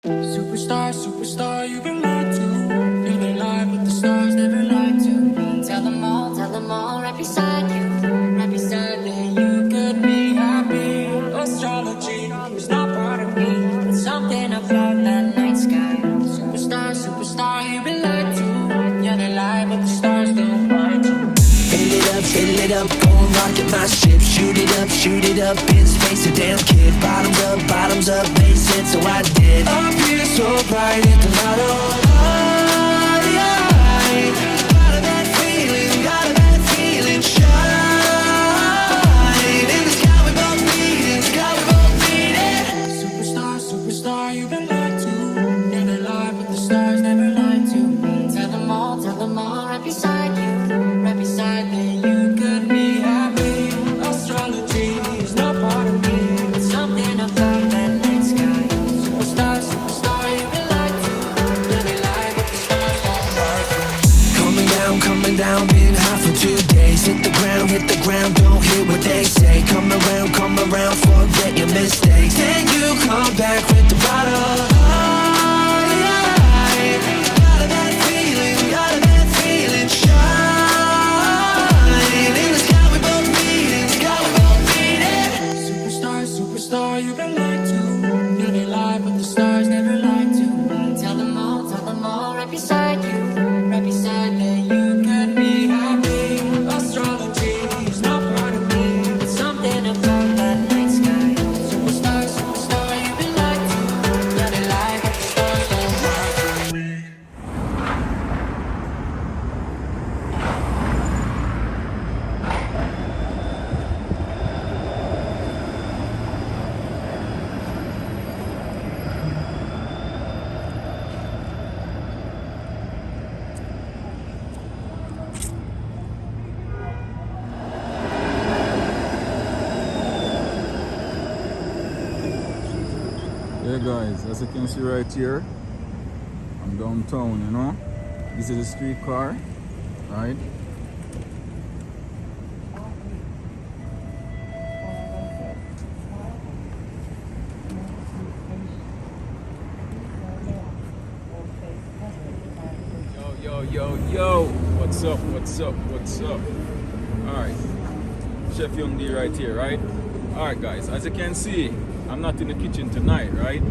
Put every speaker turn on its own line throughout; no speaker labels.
Superstar, superstar, you've been lied to. You're the light, but the stars never lied to. Tell them all, right beside you. Right beside me, you could be happy. Astrology is not part of me, but something about that night sky. Superstar, superstar, you've been lied to. You're the light, but the stars don't mind you.
Fill it up, go and rocket my ship. Shoot it up in space, a damn kid. Bottoms up, base it, so I did. Up here so bright, hit the lotto. Got a bad feeling, shine. In the sky we both beat it,
Superstar, superstar, you've been lied to. You're the light, but the stars never lied to. Tell them all, right beside you. Right beside me, you could be happy. Astrology is not part of me, but something about that night sky. Superstar, superstar, you've been lied to. You're the light, but the stars don't light to.
Coming down, been hot for 2 days. Hit the ground, don't hear what they say. Come around, forget your mistakes. Then you come back with the bottle. Got a bad feeling, shine. In the sky we both beat it,
Superstar, superstar, you've been lied to. You're the light, but the stars never lied to. Tell them all, right beside you. Right beside me, you could be happy. Astrology is not part of me, but something about that night sky. Superstar, superstar, you've been lied to. You're the light, but the stars don't light to.
Yeah guys, as you can see right here, I'm downtown, you know. This is a streetcar, right? Yo, what's up? Alright, Chef Young D right here, right? Alright guys, as you can see, I'm not in the kitchen tonight, right?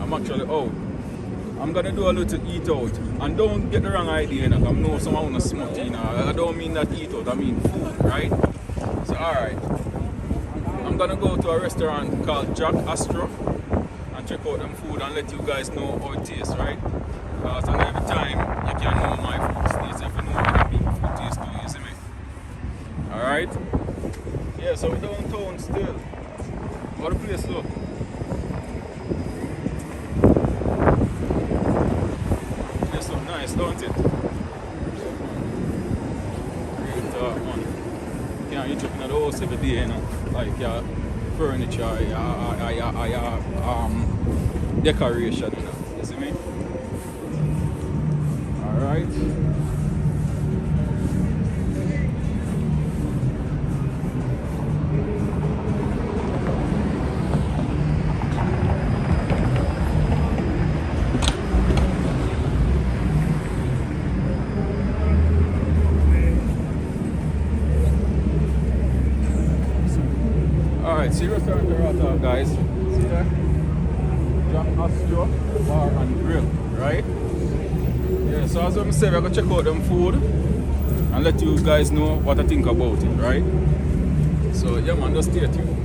I'm actually out. I'm gonna do a little eat out. And don't get the wrong idea, you know, I know someone wanna smoke, you know. I don't mean that eat out, I mean food, right? So alright. I'm gonna go to a restaurant called Astro and check out them food and let you guys know how it tastes, right? Because every time you can know my food tastes if you know what people food tastes too, you see me? Alright? Yeah, so we're downtown still. How the place look? Place look nice, don't it? Great talk, man. Can't eat up in the house every day, you know. Like your furniture, your decoration, you know. You see me? Alright. Alright, see restaurant right out, guys. See that? Astro Bar and Grill, right? Yeah, so as I said, we're gonna check out them food and let you guys know what I think about it, right? So yeah man, just stay tuned.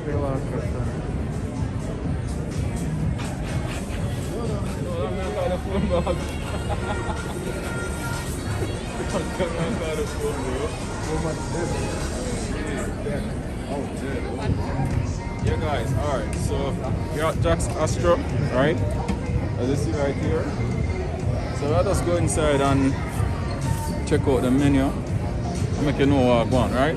pela carta.
No, I'm not going to phone bag. I'm not going to phone, bro. Oh, dead. Yeah, guys. All right. So we're at Jack's Astro, right? As you see right here. So let us go inside and check out the menu and make you know what I want, right?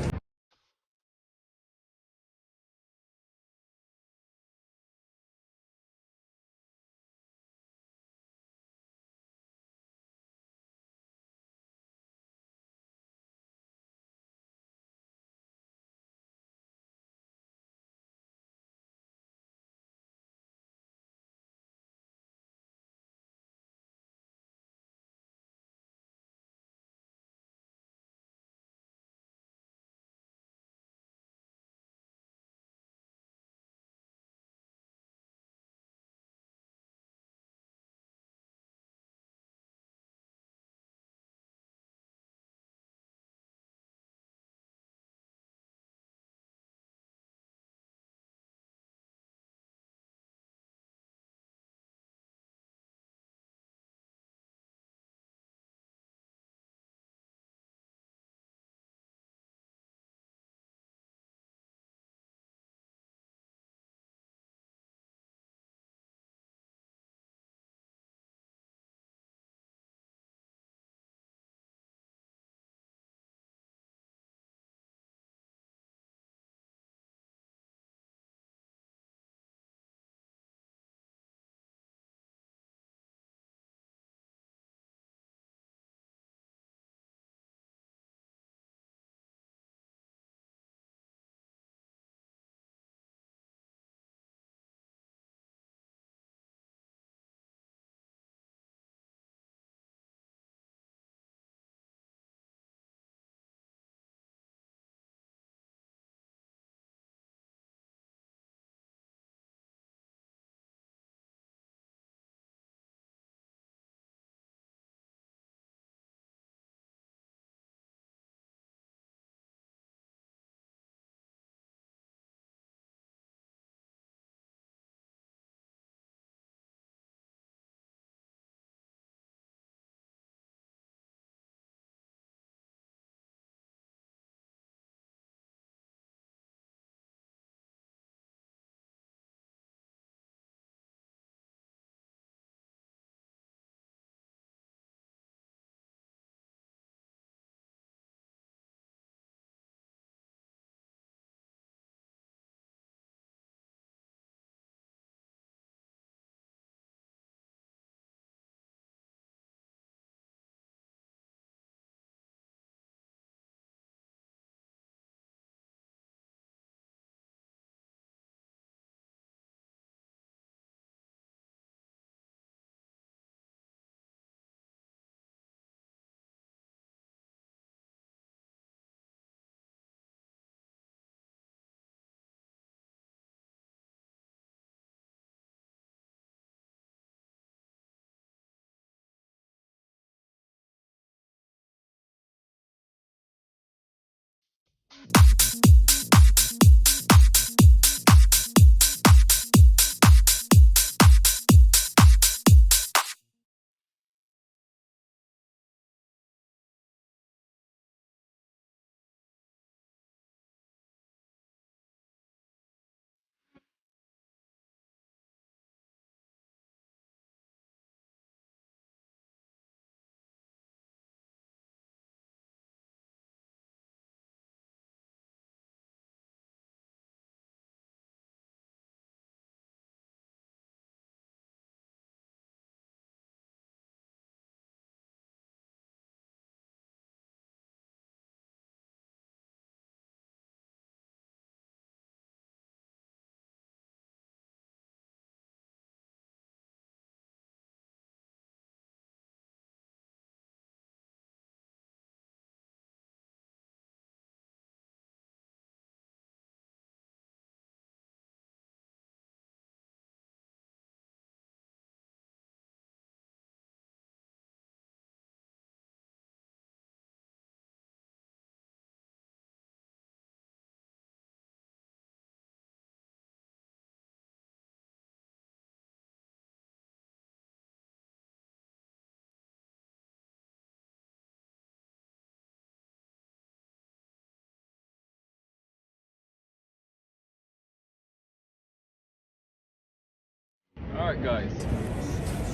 Alright guys,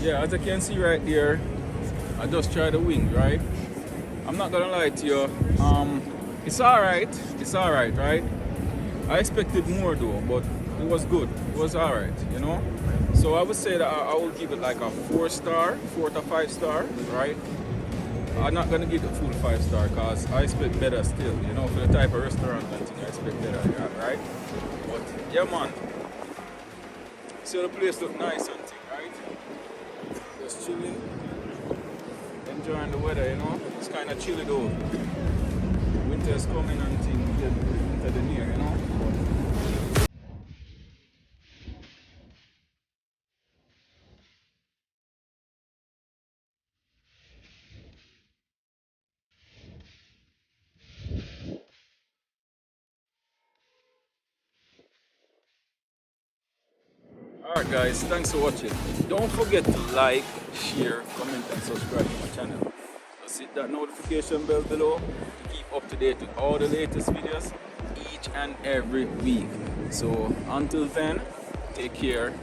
yeah, as you can see right there, I just tried the wing, right? I'm not gonna lie to you, it's alright, right? I expected more though, but it was good, it was alright, you know? So I would say that I will give it like a 4 to 5 star, right? I'm not gonna give it full 5 star because I expect better still, you know, for the type of restaurant and thing, I expect better, right? But yeah man, so the place look nice and thing, right? Just chilling, enjoying the weather, you know? It's kind of chilly though. Winter's coming and thing, winter the near, you know? Alright guys, thanks for watching. Don't forget to like, share, comment and subscribe to my channel. Just hit that notification bell below to keep up to date with all the latest videos each and every week. So until then, take care